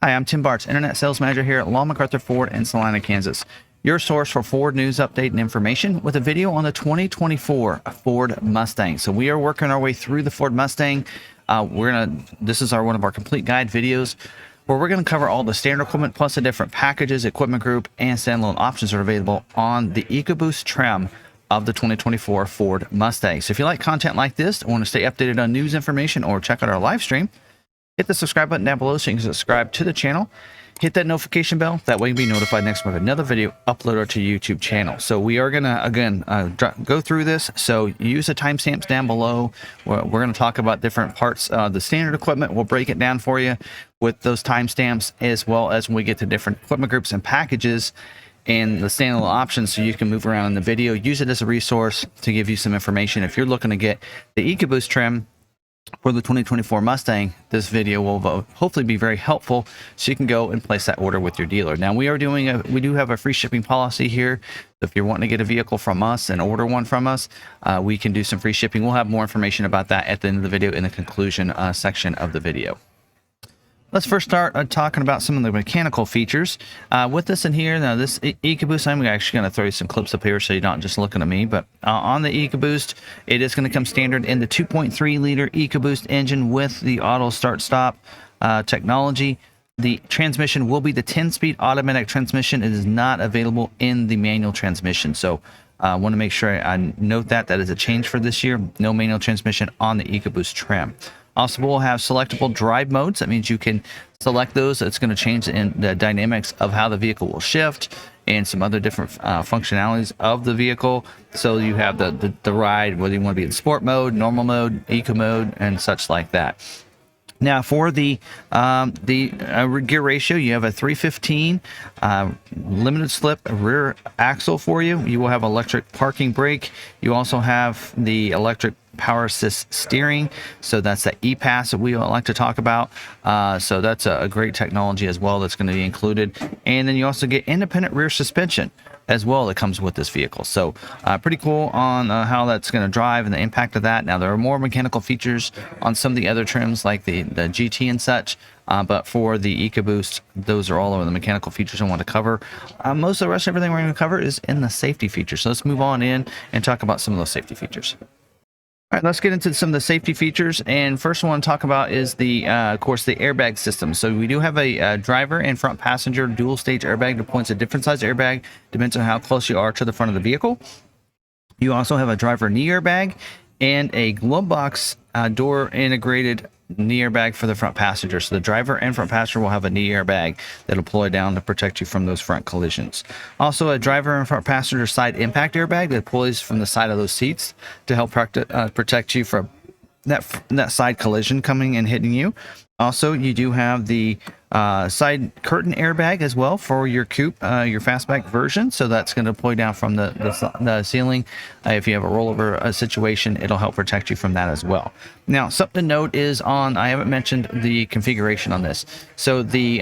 Hi, I'm Tim Bartz, Internet Sales Manager here at McArthur Ford in Salina, Kansas. Your source for Ford news update and information with a video on the 2024 Ford Mustang. So we are working our way through the Ford Mustang. This is one of our complete guide videos where we're going to cover all the standard equipment plus the different packages, equipment group, and standalone options that are available on the Ecoboost trim of the 2024 Ford Mustang. So if you like content like this, want to stay updated on news information, or check out our live stream, hit the subscribe button down below so you can subscribe to the channel. Hit that notification bell. That way you'll be notified next time we have another video uploaded to YouTube channel. So we are going to, again, go through this. So use the timestamps down below. We're going to talk about different parts of the standard equipment. We'll break it down for you with those timestamps, as well as when we get to different equipment groups and packages and the standalone options, so you can move around in the video. Use it as a resource to give you some information. If you're looking to get the Ecoboost trim for the 2024 Mustang, this video will hopefully be very helpful, so you can go and place that order with your dealer. Now we do have a free shipping policy here. So if you're wanting to get a vehicle from us and order one from us, we can do some free shipping. We'll have more information about that at the end of the video in the conclusion section of the video. Let's first start talking about some of the mechanical features. With this in here, now this Ecoboost, I'm actually going to throw you some clips up here so you're not just looking at me, but on the Ecoboost, it is going to come standard in the 2.3 liter Ecoboost engine with the auto start-stop technology. The transmission will be the 10-speed automatic transmission. It is not available in the manual transmission. So I want to make sure I note that is a change for this year. No manual transmission on the Ecoboost trim. Also, we'll have selectable drive modes. That means you can select those. It's going to change the dynamics of how the vehicle will shift and some other different functionalities of the vehicle. So you have the ride, whether you want to be in sport mode, normal mode, eco mode, and such like that. Now for the gear ratio, you have a 315 limited slip rear axle for you. You will have electric parking brake. You also have the electric power assist steering. So that's the E-Pass that we like to talk about. So that's a great technology as well that's going to be included. And then you also get independent rear suspension as well that comes with this vehicle. So pretty cool on how that's going to drive and the impact of that. Now there are more mechanical features on some of the other trims like the GT and such, but for the Ecoboost, those are all of the mechanical features I want to cover. Most of the rest of everything we're going to cover is in the safety features. So let's move on in and talk about some of those safety features. All right, let's get into some of the safety features. And first I want to talk about is of course, the airbag system. So we do have a driver and front passenger dual stage airbag that points a different size airbag, depends on how close you are to the front of the vehicle. You also have a driver knee airbag and a glove box door integrated knee airbag for the front passenger. So the driver and front passenger will have a knee airbag that'll deploy down to protect you from those front collisions. Also, a driver and front passenger side impact airbag that deploys from the side of those seats to help protect you from that side collision coming and hitting you. Also, you do have the side curtain airbag as well for your coupe, your fastback version. So that's going to deploy down from the ceiling. If you have a rollover situation, it'll help protect you from that as well. Now, something to note is I haven't mentioned the configuration on this. So the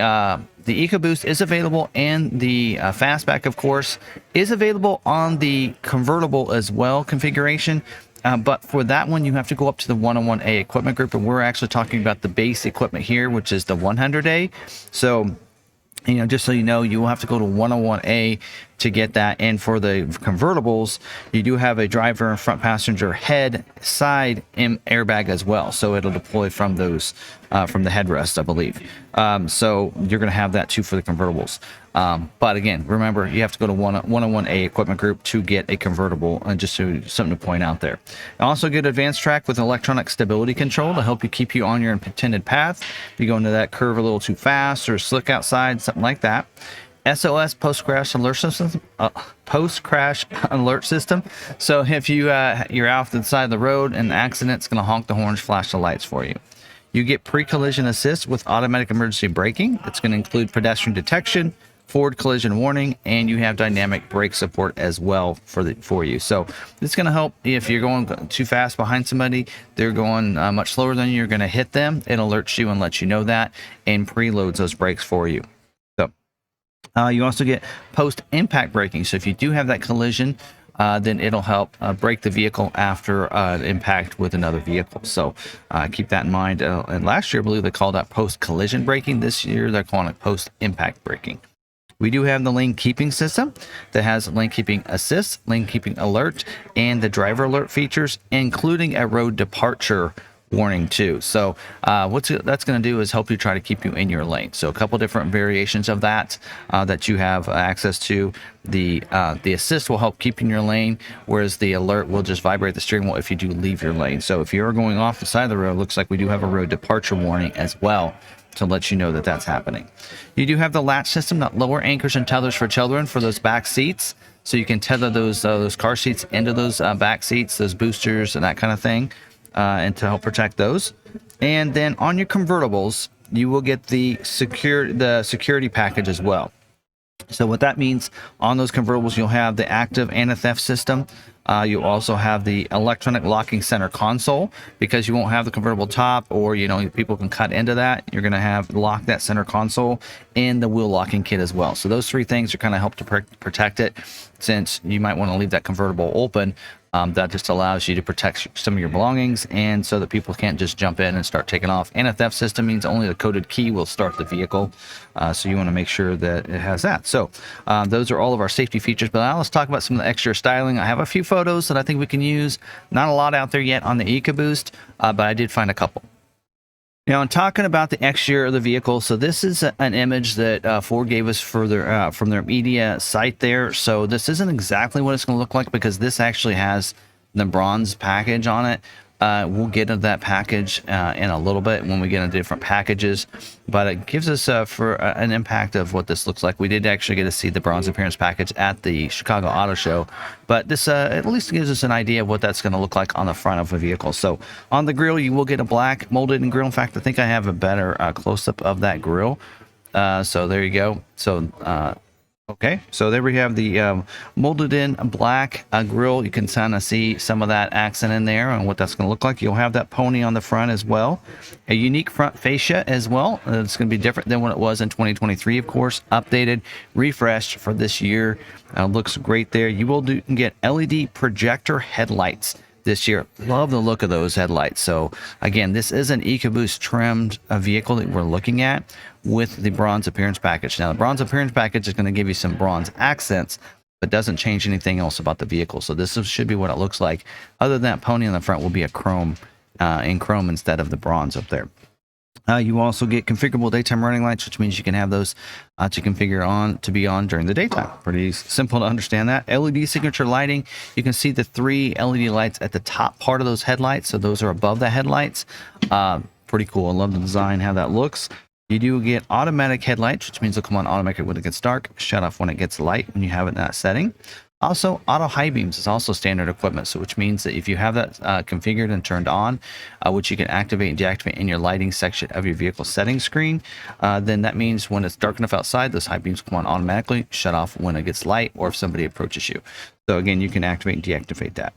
Ecoboost is available, and the fastback, of course, is available on the convertible as well configuration. But for that one, you have to go up to the 101A equipment group, and we're actually talking about the base equipment here, which is the 100A. So, just so you know, you will have to go to 101A to get that. And for the convertibles, you do have a driver and front passenger head side airbag as well. So it'll deploy from those, from the headrest, I believe. So you're going to have that too for the convertibles. But again, remember, you have to go to 101A equipment group to get a convertible, and just something to point out there. Also get advanced track with electronic stability control to help you keep you on your intended path. If you go into that curve a little too fast or slick outside, something like that. SOS post-crash alert system. So if you're off to the side of the road and an accident, it's going to honk the horns, flash the lights for you. You get pre-collision assist with automatic emergency braking. It's going to include pedestrian detection, forward collision warning, and you have dynamic brake support as well for you. So it's going to help if you're going too fast behind somebody, they're going much slower than you, you're going to hit them. It alerts you and lets you know that, and preloads those brakes for you. So you also get post-impact braking. So if you do have that collision, then it'll help brake the vehicle after impact with another vehicle. So keep that in mind. And last year, I believe they called that post-collision braking. This year, they're calling it post-impact braking. We do have the lane keeping system that has lane keeping assist, lane keeping alert, and the driver alert features, including a road departure warning too. So what that's going to do is help you try to keep you in your lane. So a couple different variations of that that you have access to. The assist will help keep you in your lane, whereas the alert will just vibrate the steering wheel if you do leave your lane. So if you're going off the side of the road, looks like we do have a road departure warning as well to let you know that that's happening. You do have the latch system, that lower anchors and tethers for children for those back seats. So you can tether those car seats into those back seats, those boosters and that kind of thing, and to help protect those. And then on your convertibles, you will get the security package as well. So what that means on those convertibles, you'll have the active anti-theft system. You also have the electronic locking center console, because you won't have the convertible top, or people can cut into that. You're going to have lock that center console and the wheel locking kit as well. So those three things are kind of help to protect it, since you might want to leave that convertible open. That just allows you to protect some of your belongings, and so that people can't just jump in and start taking off. And a theft system means only the coded key will start the vehicle, so you want to make sure that it has that. So those are all of our safety features. But now let's talk about some of the extra styling. I have a few photos that I think we can use. Not a lot out there yet on the Ecoboost, but I did find a couple. Now, I'm talking about the exterior of the vehicle. So this is an image that Ford gave us for their, from their media site there. So this isn't exactly what it's going to look like, because this actually has the bronze package on it. We'll get into that package in a little bit when we get into different packages, but it gives us for an impact of what this looks like. We did actually get to see the bronze appearance package at the Chicago Auto Show, but this at least gives us an idea of what that's going to look like on the front of a vehicle. So on the grille, you will get a black molded in grille. In fact, I think I have a better close-up of that grille. So there you go. So okay, so there we have the molded in black grille. You can kind of see some of that accent in there and what that's going to look like. You'll have that pony on the front as well. A unique front fascia as well. It's going to be different than what it was in 2023, of course. Updated, refreshed for this year. Looks great there. You will get LED projector headlights this year. Love the look of those headlights. So again, this is an Ecoboost trimmed vehicle that we're looking at with the bronze appearance package. Now, the bronze appearance package is going to give you some bronze accents, but doesn't change anything else about the vehicle. So this should be what it looks like. Other than that, pony on the front will be a chrome in chrome instead of the bronze up there. You also get configurable daytime running lights, which means you can have those to configure on to be on during the daytime. Pretty simple to understand that. LED signature lighting. You can see the 3 LED lights at the top part of those headlights. So those are above the headlights. Pretty cool. I love the design, how that looks. You do get automatic headlights, which means they'll come on automatic when it gets dark, shut off when it gets light when you have it in that setting. Also, auto high beams is also standard equipment, so which means that if you have that configured and turned on, which you can activate and deactivate in your lighting section of your vehicle settings screen, then that means when it's dark enough outside, those high beams come on automatically, shut off when it gets light or if somebody approaches you. So again, you can activate and deactivate that.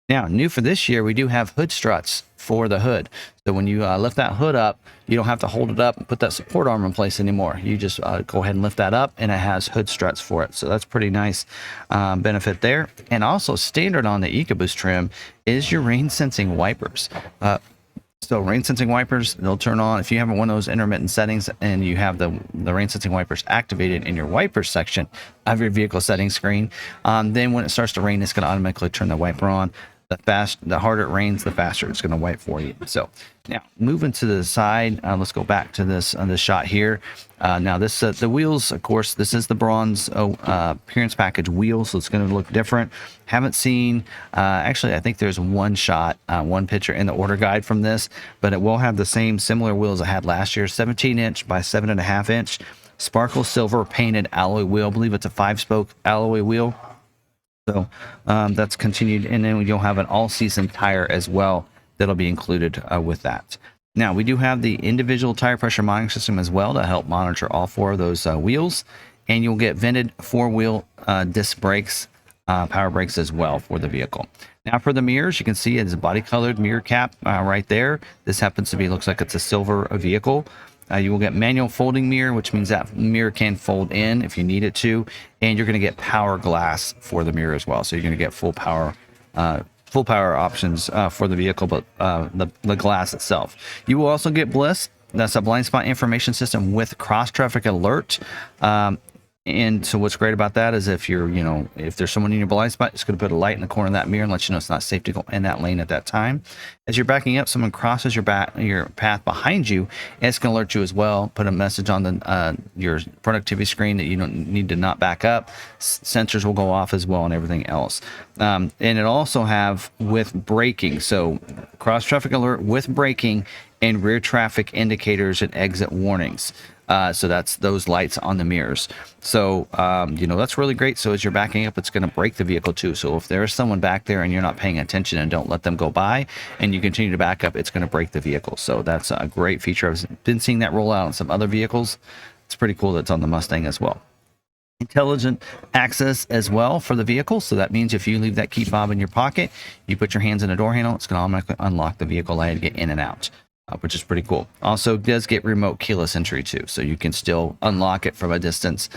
Now, new for this year, we do have hood struts for the hood. So when you lift that hood up, you don't have to hold it up and put that support arm in place anymore. You just go ahead and lift that up, and it has hood struts for it. So that's pretty nice benefit there. And also standard on the Ecoboost trim is your rain sensing wipers. So rain sensing wipers, they'll turn on if you have one of those intermittent settings and you have the rain sensing wipers activated in your wipers section of your vehicle settings screen. Then when it starts to rain, it's going to automatically turn the wiper on. The harder it rains, the faster it's going to wipe for you. So now moving to the side, let's go back to this shot here. Now this the wheels, of course, this is the bronze appearance package wheels, so it's going to look different. Haven't seen actually, I think there's one shot, one picture in the order guide from this, but it will have the same similar wheels I had last year. 17-inch by 7.5-inch sparkle silver painted alloy wheel. I believe it's a 5-spoke alloy wheel. So that's continued, and then you'll have an all-season tire as well that'll be included with that. Now, we do have the individual tire pressure monitoring system as well to help monitor all 4 of those wheels, and you'll get vented 4-wheel disc brakes, power brakes as well for the vehicle. Now, for the mirrors, you can see it's a body-colored mirror cap right there. This happens to be, looks like it's a silver vehicle. You will get manual folding mirror, which means that mirror can fold in if you need it to, and you're going to get power glass for the mirror as well. So you're going to get full power options for the vehicle, but the glass itself. You will also get Bliss. That's a blind spot information system with cross traffic alert. And so what's great about that is if you're, if there's someone in your blind spot, it's going to put a light in the corner of that mirror and let you know it's not safe to go in that lane at that time. As you're backing up, someone crosses your path behind you, and it's going to alert you as well. Put a message on the your productivity screen that you don't need to not back up. Sensors will go off as well and everything else. And it also have with braking, so cross traffic alert with braking and rear traffic indicators and exit warnings. So that's those lights on the mirrors. So, that's really great. So as you're backing up, it's going to brake the vehicle too. So if there's someone back there and you're not paying attention and don't let them go by and you continue to back up, it's going to brake the vehicle. So that's a great feature. I've been seeing that roll out on some other vehicles. It's pretty cool that's on the Mustang as well. Intelligent access as well for the vehicle. So that means if you leave that key fob in your pocket, you put your hands in a door handle, it's going to automatically unlock the vehicle and get in and out. Which is pretty cool. Also does get remote keyless entry too, so you can still unlock it from a distance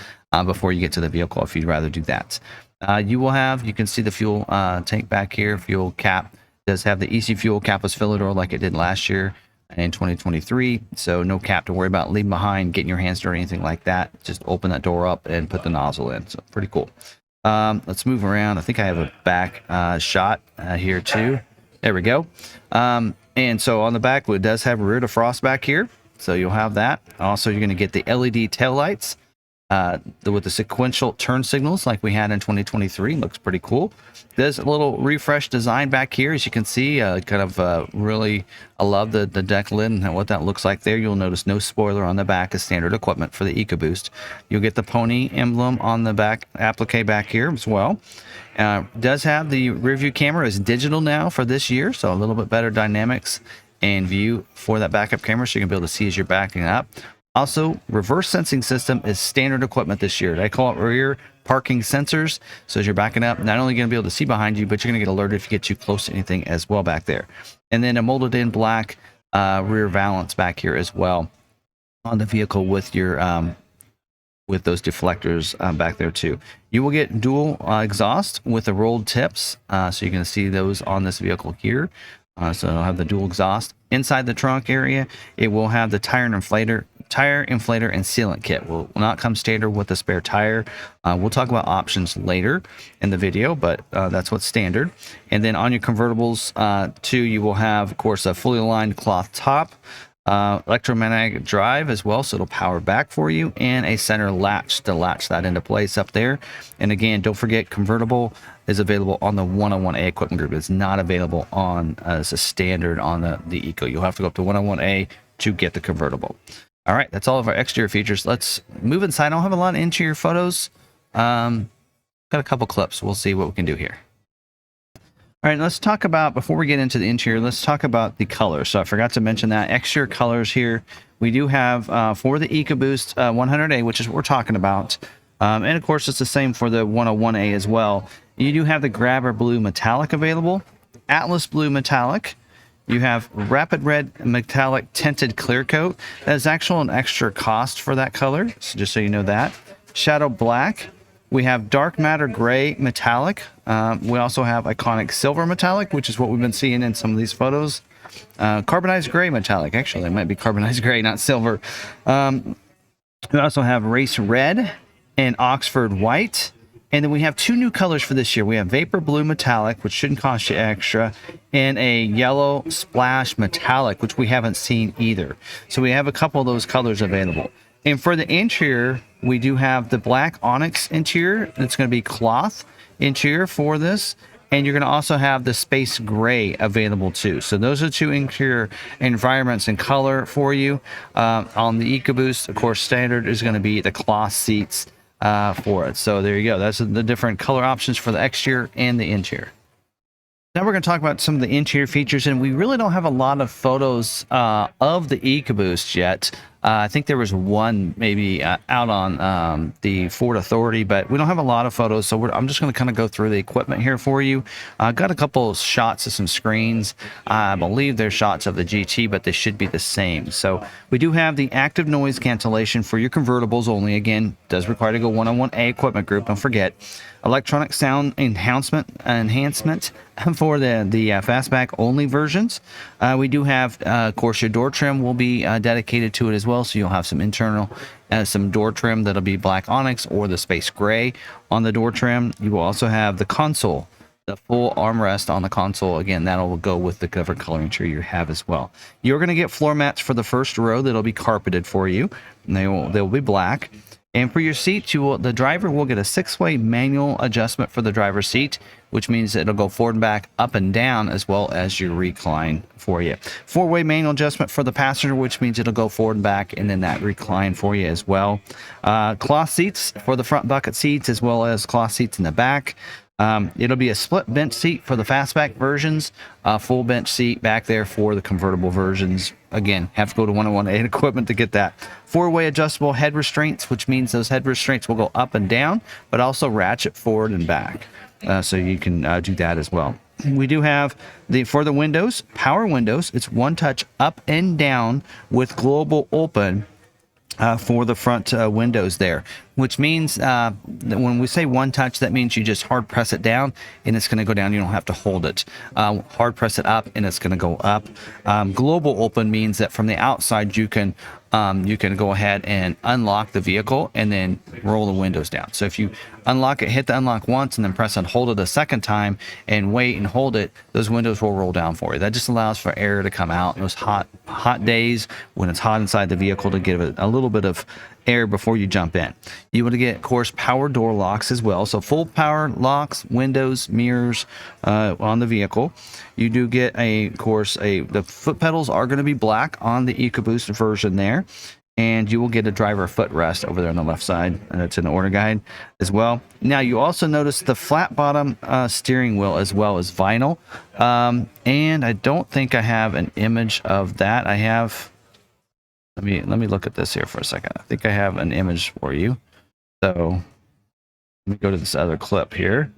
before you get to the vehicle if you'd rather do that. You can see the fuel tank back here. Fuel cap does have the EC fuel capless filler door like it did last year in 2023, so no cap to worry about leaving behind, getting your hands dirty, anything like that. Just open that door up and put the nozzle in. So pretty cool. Let's move around. I think I have a back shot here too. There we go. And so on the back, it does have rear defrost back here. So you'll have that. Also, you're going to get the LED taillights with the sequential turn signals like we had in 2023. Looks pretty cool. There's a little refresh design back here. As you can see, really, I love the deck lid and what that looks like there. You'll notice no spoiler on the back as standard equipment for the Ecoboost. You'll get the pony emblem on the back applique back here as well. Does have the rear view camera is digital now for this year, so a little bit better dynamics and view for that backup camera, so you can be able to see as you're backing up. Also, reverse sensing system is standard equipment this year. They call it rear parking sensors. So as you're backing up, not only going to be able to see behind you, but you're going to get alerted if you get too close to anything as well back there. And then a molded in black rear valance back here as well on the vehicle with your with those deflectors back there too. You will get dual exhaust with the rolled tips, so you're going to see those on this vehicle here. So it'll have the dual exhaust. Inside the trunk area, it will have the tire inflator and sealant kit. Will not come standard with the spare tire. We'll talk about options later in the video, but that's what's standard. And then on your convertibles too, you will have, of course, a fully aligned cloth top, electromagnetic drive as well, so it'll power back for you, and a center latch to latch that into place up there. And again, don't forget, convertible is available on the 101A equipment group. It's not available on as a standard on the Eco. You'll have to go up to 101A to get the convertible. All right, that's all of our exterior features. Let's move inside. I don't have a lot of interior photos. Got a couple clips. We'll see what we can do here. All right, let's talk about, before we get into the interior, let's talk about the colors. So I forgot to mention that. Exterior colors here, we do have for the Ecoboost 100A, which is what we're talking about. And of course, it's the same for the 101A as well. You do have the Grabber Blue Metallic available, Atlas Blue Metallic. You have Rapid Red Metallic Tinted Clear Coat. That is actually an extra cost for that color, so just so you know that. Shadow Black. We have Dark Matter Gray Metallic. We also have Iconic Silver Metallic, which is what we've been seeing in some of these photos. Carbonized Gray Metallic. Actually, it might be Carbonized Gray, not Silver. We also have Race Red and Oxford White. And then we have two new colors for this year. We have Vapor Blue Metallic, which shouldn't cost you extra, and a Yellow Splash Metallic, which we haven't seen either. So we have a couple of those colors available. And for the interior, we do have the black onyx interior. It's going to be cloth interior for this. And you're going to also have the space gray available too. So those are two interior environments in color for you. On the Ecoboost, of course, standard is going to be the cloth seats for it. So there you go. That's the different color options for the exterior and the interior. Now we're going to talk about some of the interior features, and we really don't have a lot of photos of the Ecoboost yet. I think there was one maybe out on the Ford Authority, but we don't have a lot of photos, so I'm just going to kind of go through the equipment here for you. Got a couple of shots of some screens. I believe they're shots of the GT, but they should be the same. So we do have the active noise cancellation for your convertibles only. Again, does require to go 101A equipment group. Don't forget. Electronic sound enhancement for the fastback only versions. We do have, of course, your door trim will be dedicated to it as well. So you'll have some internal, some door trim that'll be black onyx or the space gray on the door trim. You will also have the console, the full armrest on the console. Again, that'll go with the cover coloring tree you have as well. You're going to get floor mats for the first row that'll be carpeted for you, and they'll be black. And for your seat, the driver will get a 6-way manual adjustment for the driver's seat, which means it'll go forward and back, up and down, as well as your recline for you. 4-way manual adjustment for the passenger, which means it'll go forward and back, and then that recline for you as well. Cloth seats for the front bucket seats, as well as cloth seats in the back. It'll be a split bench seat for the fastback versions, full bench seat back there for the convertible versions. Again, have to go to 101A equipment to get that. 4-way adjustable head restraints, which means those head restraints will go up and down, but also ratchet forward and back. So you can do that as well. We do have for the windows, power windows. It's one touch up and down with global open. For the front windows there, which means that when we say one touch, that means you just hard press it down and it's going to go down. You don't have to hold it. Hard press it up and it's going to go up. Global open means that from the outside you can go ahead and unlock the vehicle and then roll the windows down. So if you unlock it, hit the unlock once and then press and hold it a second time and wait and hold it, those windows will roll down for you. That just allows for air to come out in those hot days when it's hot inside the vehicle, to give it a little bit of air before you jump in. You want to get, of course, power door locks as well. So full power locks, windows, mirrors on the vehicle. You do get the foot pedals are going to be black on the Ecoboost version there. And you will get a driver footrest over there on the left side. And it's in the order guide as well. Now, you also notice the flat bottom steering wheel as well as vinyl. And I don't think I have an image of that. I have... Let me look at this here for a second. I think I have an image for you. So let me go to this other clip here.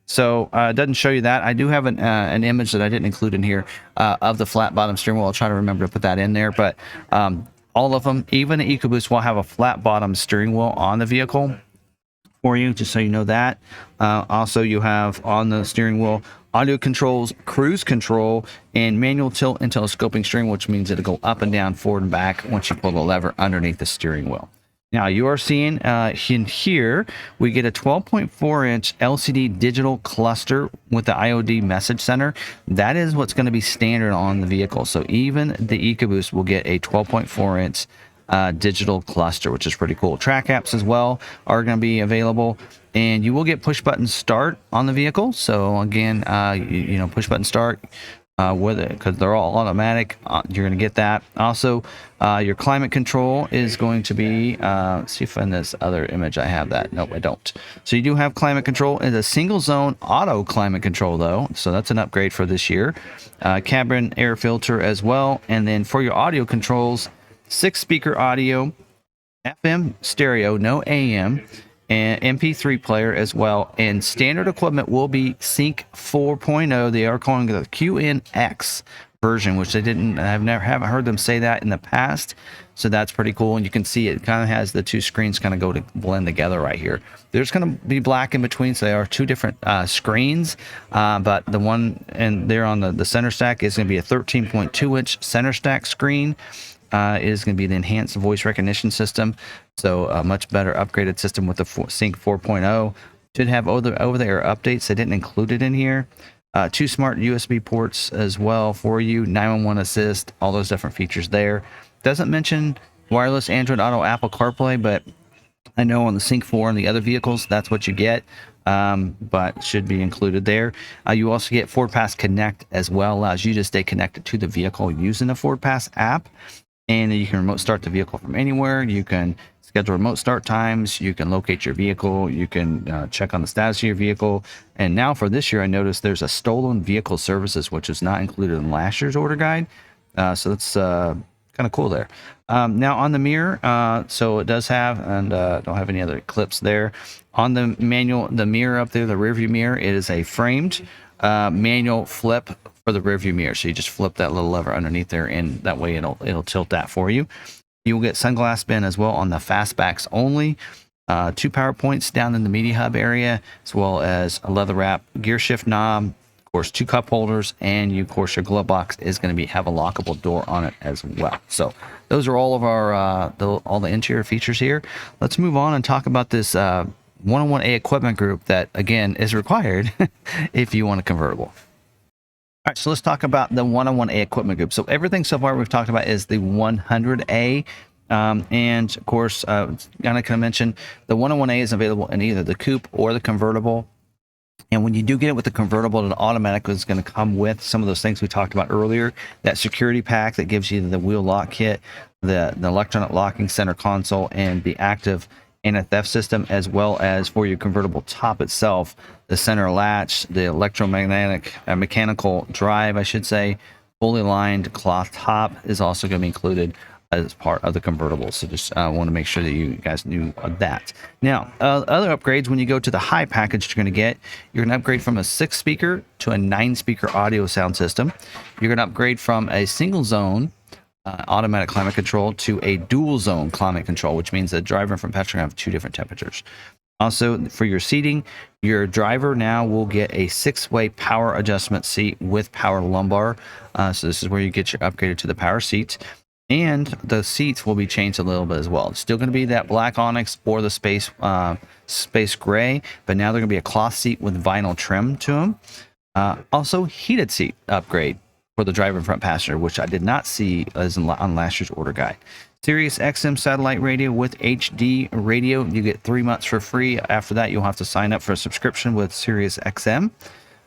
So it doesn't show you that. I do have an image that I didn't include in here of the flat bottom steering wheel. I'll try to remember to put that in there. But all of them, even the Ecoboost, will have a flat bottom steering wheel on the vehicle for you, just so you know that. Also, you have on the steering wheel audio controls, cruise control, and manual tilt and telescoping steering, which means it'll go up and down, forward and back once you pull the lever underneath the steering wheel. Now, you are seeing in here, we get a 12.4-inch LCD digital cluster with the IOD message center. That is what's going to be standard on the vehicle. So even the Ecoboost will get a 12.4-inch digital cluster, which is pretty cool. Track apps as well are going to be available, and you will get push button start on the vehicle. So again, push button start with it, because they're all automatic. You're going to get that. Also, your climate control is going to be, see if in this other image I have that. Nope, I don't. So you do have climate control. It's a single zone auto climate control though, so that's an upgrade for this year. Cabin air filter as well. And then for your audio controls, 6-speaker audio, FM stereo, no AM, and MP3 player as well. And standard equipment will be Sync 4.0. They are calling it the QNX version, which haven't heard them say that in the past. So that's pretty cool. And you can see it kind of has the two screens kind of go to blend together right here. There's going to be black in between, so there are two different screens. But the one and there on the center stack is going to be a 13.2-inch center stack screen. Is going to be the enhanced voice recognition system, so a much better upgraded system with the Sync 4.0. Should have over-the-air updates. They didn't include it in here. 2 smart USB ports as well for you, 911 assist, all those different features there. Doesn't mention wireless Android Auto, Apple CarPlay, but I know on the Sync 4 and the other vehicles, that's what you get. But should be included there. You also get FordPass Connect as well, allows you to stay connected to the vehicle using the FordPass app. And you can remote start the vehicle from anywhere. You can schedule remote start times. You can locate your vehicle. You can check on the status of your vehicle. And now for this year, I noticed there's a stolen vehicle services, which is not included in last year's order guide. So that's kind kind of cool there. Now on the mirror, so it does have, and don't have any other clips there. On the manual, the mirror up there, the rear view mirror, it is a framed manual flip for the rear view mirror. So you just flip that little lever underneath there, and that way it'll tilt that for you. You will get sunglass bin as well on the fastbacks only. 2 power points down in the media hub area, as well as a leather wrap gear shift knob, of course 2 cup holders, and you, of course, your glove box is going to have a lockable door on it as well. So those are all of our all the interior features here. Let's move on and talk about this 101A equipment group that, again, is required if you want a convertible. All right, so let's talk about the 101A equipment group. So everything so far we've talked about is the 100A. And of course, kind of mention the 101A is available in either the coupe or the convertible. And when you do get it with the convertible, it automatically is going to come with some of those things we talked about earlier. That security pack that gives you the wheel lock kit, the electronic locking center console, and the active anti-theft system, as well as for your convertible top itself, the center latch, the electromagnetic mechanical drive, I should say, fully lined cloth top is also going to be included as part of the convertible. So just want to make sure that you guys knew of that. Now, other upgrades, when you go to the high package, you're going to upgrade from a 6-speaker to a 9-speaker audio sound system. You're going to upgrade from a single zone automatic climate control to a dual zone climate control, which means the driver and front passenger have 2 different temperatures. Also, for your seating, your driver now will get a 6-way power adjustment seat with power lumbar. So this is where you get your upgraded to the power seats. And the seats will be changed a little bit as well. It's still going to be that black onyx or the space gray, but now they're going to be a cloth seat with vinyl trim to them. Also, heated seat upgrade for the driver and front passenger, which I did not see as on last year's order guide. Sirius XM satellite radio with HD radio. You get 3 months for free. After that, you'll have to sign up for a subscription with Sirius XM.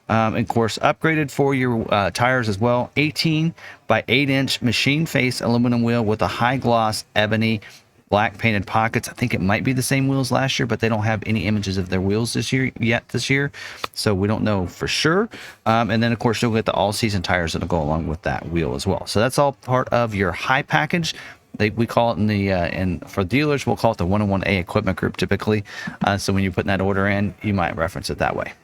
Of course, upgraded for your tires as well. 18 by 8-inch machine face aluminum wheel with a high gloss ebony black painted pockets. I think it might be the same wheels last year, but they don't have any images of their wheels this year, so we don't know for sure. And then, of course, you'll get the all-season tires that'll go along with that wheel as well. So that's all part of your high package. We call it in the and for dealers, we'll call it the 101A equipment group typically. So when you're putting that order in, you might reference it that way.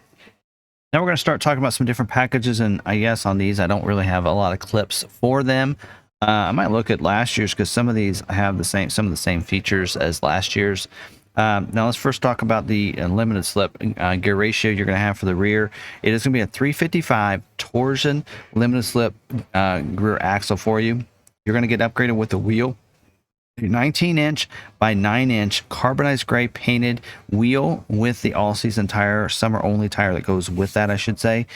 Now we're going to start talking about some different packages, and I guess on these I don't really have a lot of clips for them. I might look at last year's because some of these have some of the same features as last year's. Now let's first talk about the limited slip gear ratio you're going to have for the rear. It is going to be a 355 torsion limited slip rear axle for you. You're going to get upgraded with the wheel. 19-inch by 9-inch carbonized gray painted wheel with the all-season tire, summer-only tire that goes with that, I should say.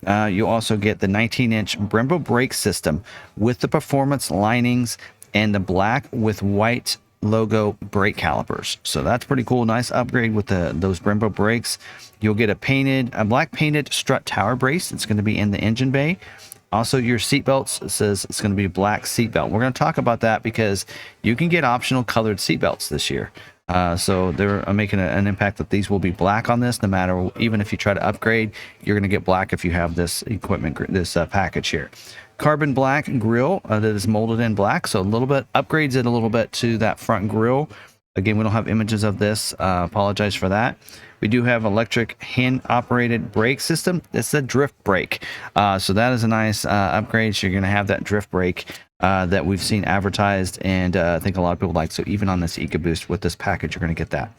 You also get the 19-inch Brembo brake system with the performance linings and the black with white logo brake calipers. So that's pretty cool. Nice upgrade with those Brembo brakes. You'll get a black painted strut tower brace. It's going to be in the engine bay. Also, your seat belts, it says it's going to be black seat belt. We're going to talk about that because you can get optional colored seat belts this year. So they're making an impact that these will be black on this, no matter, even if you try to upgrade, you're going to get black if you have this equipment, this package here. Carbon black grille that is molded in black. So a little bit, upgrades it a little bit to that front grille. Again, we don't have images of this. Apologize for that. We do have electric hand-operated brake system. It's a drift brake. So that is a nice upgrade. So you're going to have that drift brake that we've seen advertised, and I think a lot of people like. So even on this Ecoboost with this package, you're going to get that.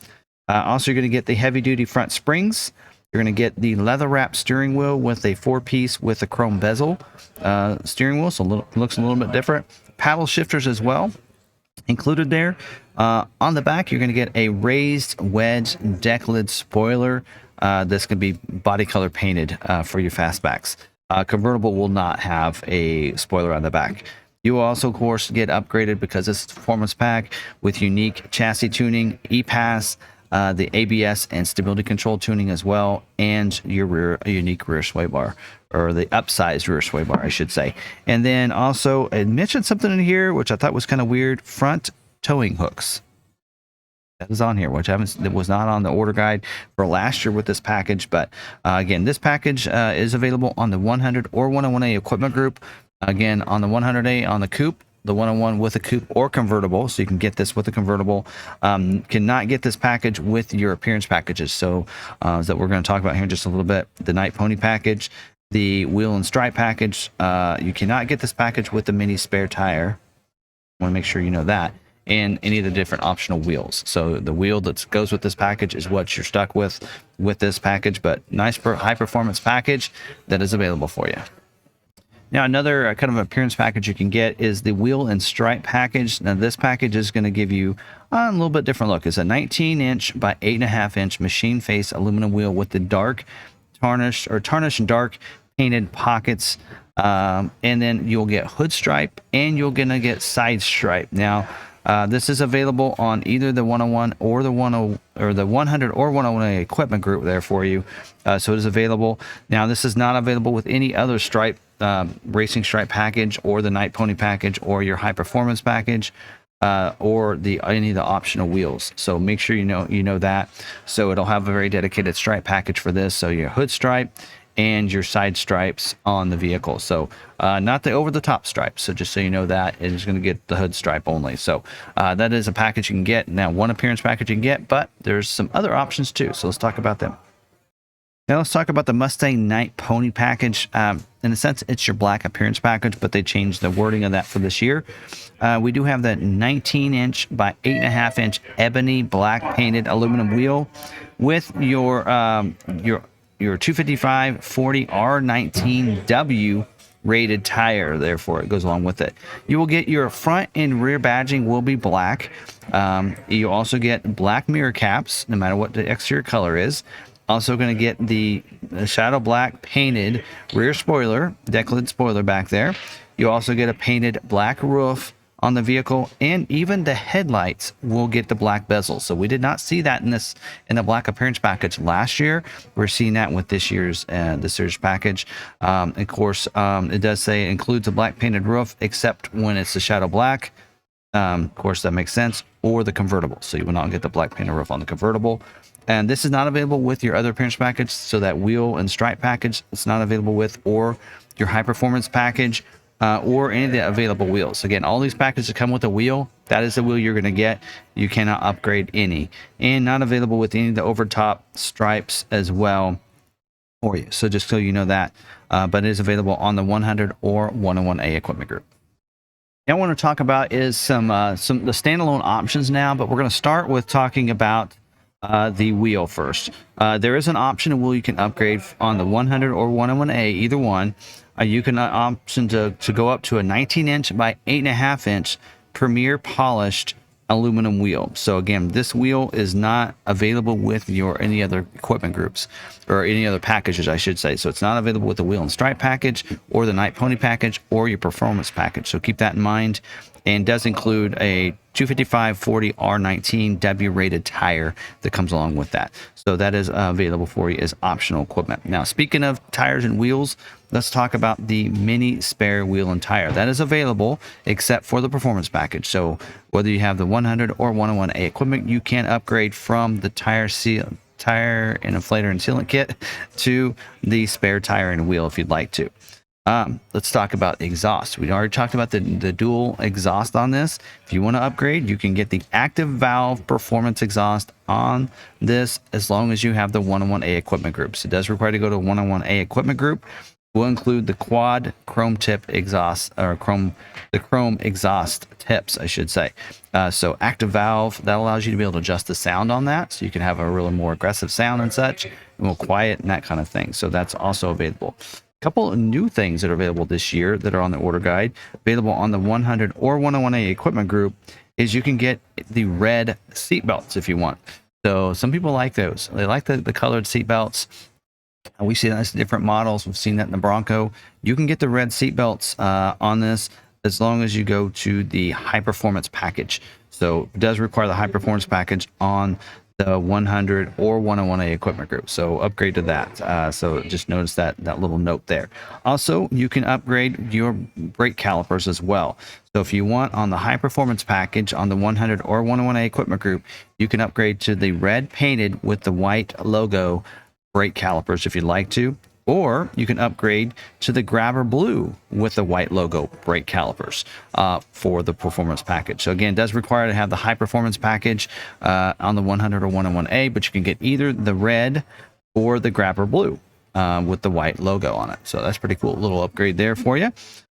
Also, you're going to get the heavy-duty front springs. You're going to get the leather-wrapped steering wheel with a 4-piece with a chrome bezel steering wheel. So looks a little bit different. Paddle shifters as well included there. On the back, you're going to get a raised wedge deck lid spoiler. This can be body color painted for your fastbacks. Convertible will not have a spoiler on the back. You will also, of course, get upgraded because this is a performance pack with unique chassis tuning, E-Pass, the ABS and stability control tuning as well, and your unique rear sway bar, or the upsized rear sway bar, I should say. And then also, it mentioned something in here which I thought was kind of weird: front towing hooks. That is on here, which it was not on the order guide for last year with this package. But again, this package is available on the 100 or 101A equipment group. Again, on the 100A on the coupe, the 101 with a coupe or convertible, so you can get this with a convertible. Cannot get this package with your appearance packages, so that we're going to talk about here in just a little bit. The Nite Pony package, the wheel and stripe package. You cannot get this package with the mini spare tire. I want to make sure you know that. And any of the different optional wheels. So the wheel that goes with this package is what you're stuck with this package, but nice high performance package that is available for you. Now, another kind of appearance package you can get is the wheel and stripe package. Now, this package is going to give you a little bit different look. It's a 19-inch by 8.5-inch machine face aluminum wheel with the dark tarnished and dark painted pockets. And then you'll get hood stripe and you're going to get side stripe. Now, this is available on either the 101 or the 100 or 101A equipment group there for you. So it is available. Now, this is not available with any other stripe, racing stripe package or the Nite Pony package or your high performance package, or any of the optional wheels. So make sure you know that. So it'll have a very dedicated stripe package for this. So your hood stripe and your side stripes on the vehicle. So not the over-the-top stripes. So just so you know that, it's going to get the hood stripe only. So that is a package you can get. Now, one appearance package you can get, but there's some other options too. So let's talk about them. Now let's talk about the Mustang Nite Pony package. In a sense, it's your black appearance package, but they changed the wording of that for this year. We do have that 19-inch by 8.5-inch ebony black painted aluminum wheel with your 255 40 R19W rated tire. Therefore, it goes along with it. You will get your front and rear badging will be black. You also get black mirror caps, no matter what the exterior color is. Also going to get the shadow black painted rear spoiler, deck lid spoiler back there. You also get a painted black roof on the vehicle, and even the headlights will get the black bezels. So we did not see that in the black appearance package last year. We're seeing that with this year's package. Of course, it does say it includes a black painted roof, except when it's the shadow black. Of course, that makes sense. Or the convertible. So you will not get the black painted roof on the convertible. And this is not available with your other appearance package. So that wheel and stripe package, it's not available with, or your high performance package, or any of the available wheels. Again, all these packages come with a wheel. That is the wheel you're going to get. You cannot upgrade any. And not available with any of the overtop stripes as well for you. So just so you know that. But it is available on the 100 or 101A equipment group. Now, I want to talk about is some the standalone options now, but we're going to start with talking about the wheel first. There is an option wheel you can upgrade on the 100 or 101A, either one. You can option to go up to a 19-inch by 8.5-inch premier polished aluminum wheel. So again, this wheel is not available with any other equipment groups, or any other packages, I should say. So it's not available with the wheel and stripe package or the Nite Pony package or your performance package. So keep that in mind. And does include a 255 40 R19W rated tire that comes along with that. So that is available for you as optional equipment. Now, speaking of tires and wheels, let's talk about the mini spare wheel and tire. That is available except for the performance package. So whether you have the 100 or 101A equipment, you can upgrade from the tire and inflator and sealant kit to the spare tire and wheel if you'd like to. Let's talk about exhaust. We already talked about the dual exhaust on this. If you want to upgrade, you can get the active valve performance exhaust on this, as long as you have the 101A equipment groups. It does require to go to 101A equipment group. Will include the quad chrome tip exhaust, or the chrome exhaust tips, I should say. So active valve, that allows you to be able to adjust the sound on that, so you can have a really more aggressive sound and such, and more quiet and that kind of thing. So that's also available. Couple of new things that are available this year that are on the order guide, available on the 100 or 101A equipment group, is you can get the red seat belts if you want. So some people like those. They like the colored seat belts. We see that in different models. We've seen that in the Bronco. You can get the red seat belts on this as long as you go to the high performance package. So it does require the high performance package on the 100 or 101A equipment group. So upgrade to that. So just notice that little note there. Also, you can upgrade your brake calipers as well. So if you want on the high performance package on the 100 or 101A equipment group, you can upgrade to the red painted with the white logo brake calipers if you'd like to. Or you can upgrade to the Grabber Blue with the white logo brake calipers for the performance package. So again, it does require to have the high performance package on the 100 or 101A, but you can get either the red or the Grabber Blue with the white logo on it. So that's pretty cool. Little upgrade there for you.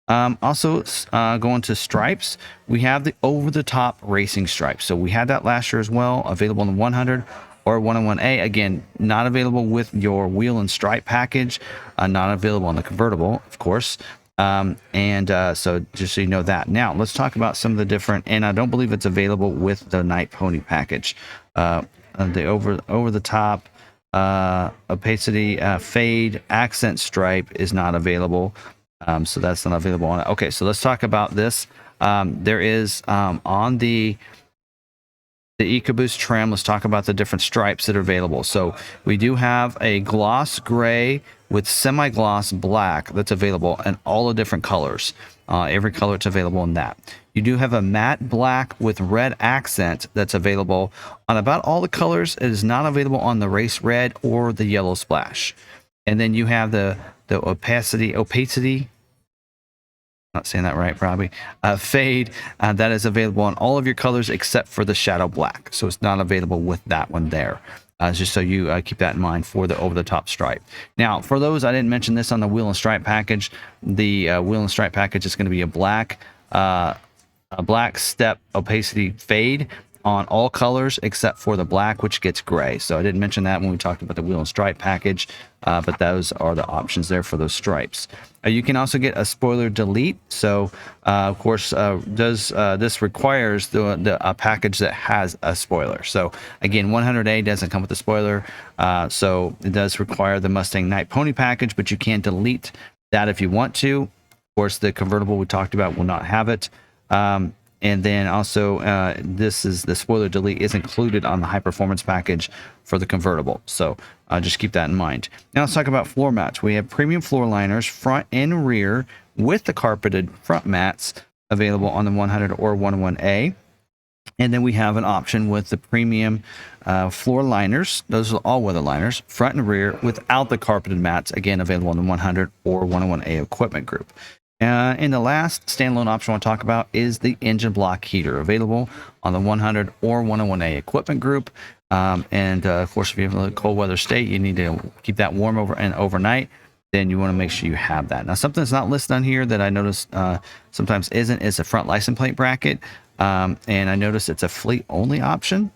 Also, going to stripes, we have the over-the-top racing stripes. So we had that last year as well, available in the 100 or 101A. Again, not available with your wheel and stripe package, not available on the convertible, of course. So just so you know that. Now, let's talk about some of the different, and I don't believe it's available with the Nite Pony package. The over-the-top opacity fade accent stripe is not available. So that's not available on it. Okay, so let's talk about this. There is on the Ecoboost trim, let's talk about the different stripes that are available. So we do have a gloss gray with semi-gloss black that's available in all the different colors. Every color it's available in that. You do have a matte black with red accent that's available on about all the colors. It is not available on the race red or the yellow splash. And then you have the opacity, not saying that right, probably, fade, that is available on all of your colors except for the shadow black. So it's not available with that one there. Just so you keep that in mind for the over-the-top stripe. Now, for those, I didn't mention this on the wheel and stripe package. The wheel and stripe package is going to be a black step opacity fade on all colors except for the black, which gets gray. So I didn't mention that when we talked about the wheel and stripe package, but those are the options there for those stripes. You can also get a spoiler delete. So of course, this requires a package that has a spoiler. So again, 100A doesn't come with a spoiler, so it does require the Mustang Nite Pony package, but you can delete that if you want to. Of course, the convertible we talked about will not have it. And then also, this is the spoiler delete is included on the high performance package for the convertible. So just keep that in mind. Now let's talk about floor mats. We have premium floor liners, front and rear, with the carpeted front mats available on the 100 or 101A. And then we have an option with the premium floor liners. Those are all-weather liners, front and rear, without the carpeted mats. Again, available on the 100 or 101A equipment group. And the last standalone option I want to talk about is the engine block heater, available on the 100 or 101A equipment group. Of course, if you have a cold weather state, you need to keep that warm overnight. Then you want to make sure you have that. Now, something that's not listed on here that I noticed sometimes isn't is a front license plate bracket. And I noticed it's a fleet only option.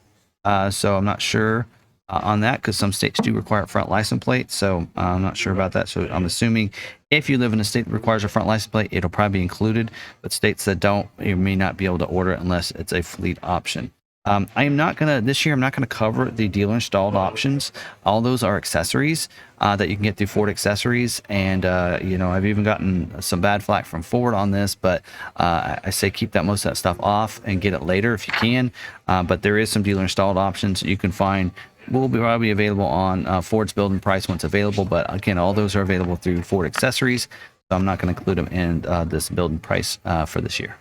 So I'm not sure on that, because some states do require a front license plate. So I'm not sure about that. So I'm assuming if you live in a state that requires a front license plate, it'll probably be included. But states that don't, you may not be able to order it unless it's a fleet option. This year, I'm not going to cover the dealer installed options. All those are accessories that you can get through Ford Accessories. And, I've even gotten some bad flack from Ford on this, but I say keep most of that stuff off and get it later if you can. But there is some dealer installed options you can find. Will be probably available on Ford's build and price once available. But again, all those are available through Ford Accessories. So I'm not going to include them in this build and price for this year.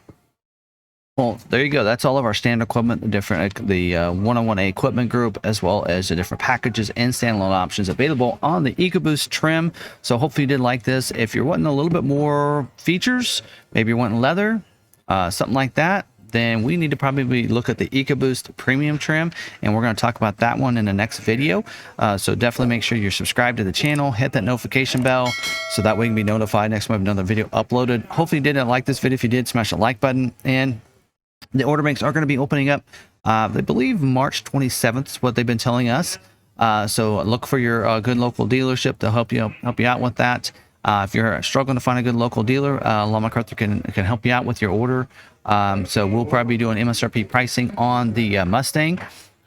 Well, there you go. That's all of our standard equipment, the 101A equipment group, as well as the different packages and standalone options available on the Ecoboost trim. So hopefully you did like this. If you're wanting a little bit more features, maybe you're wanting leather, something like that, then we need to probably look at the Ecoboost premium trim, and we're going to talk about that one in the next video. So definitely make sure you're subscribed to the channel, hit that notification bell, so that way you can be notified next time we have another video uploaded. Hopefully you didn't like this video. If you did, smash the like button. And the order banks are going to be opening up, I believe March 27th is what they've been telling us. So look for your good local dealership to help you out with that. If you're struggling to find a good local dealer, McArthur can help you out with your order. So we'll probably be doing MSRP pricing on the Mustang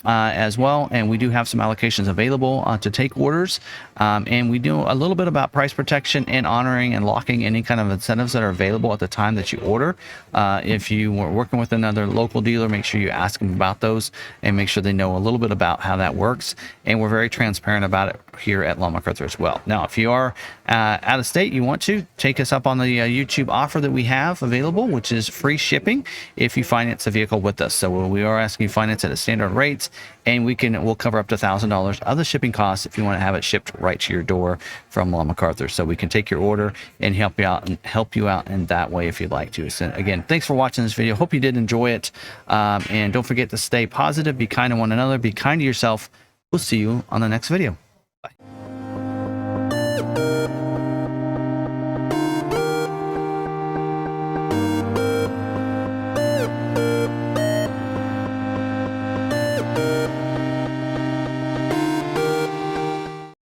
as well, and we do have some allocations available to take orders, and we do a little bit about price protection and honoring and locking any kind of incentives that are available at the time that you order. If you were working with another local dealer, make sure you ask them about those and make sure they know a little bit about how that works. And we're very transparent about it here at McArthur as well. Now, if you are out of state, you want to take us up on the YouTube offer that we have available, which is free shipping if you finance a vehicle with us. So we are asking you to finance at a standard rates, and we'll cover up to $1,000 of the shipping costs if you want to have it shipped right to your door from McArthur. So we can take your order and help you out in that way if you'd like to. So again, thanks for watching this video. Hope you did enjoy it, and don't forget to stay positive, be kind to one another, be kind to yourself. We'll see you on the next video.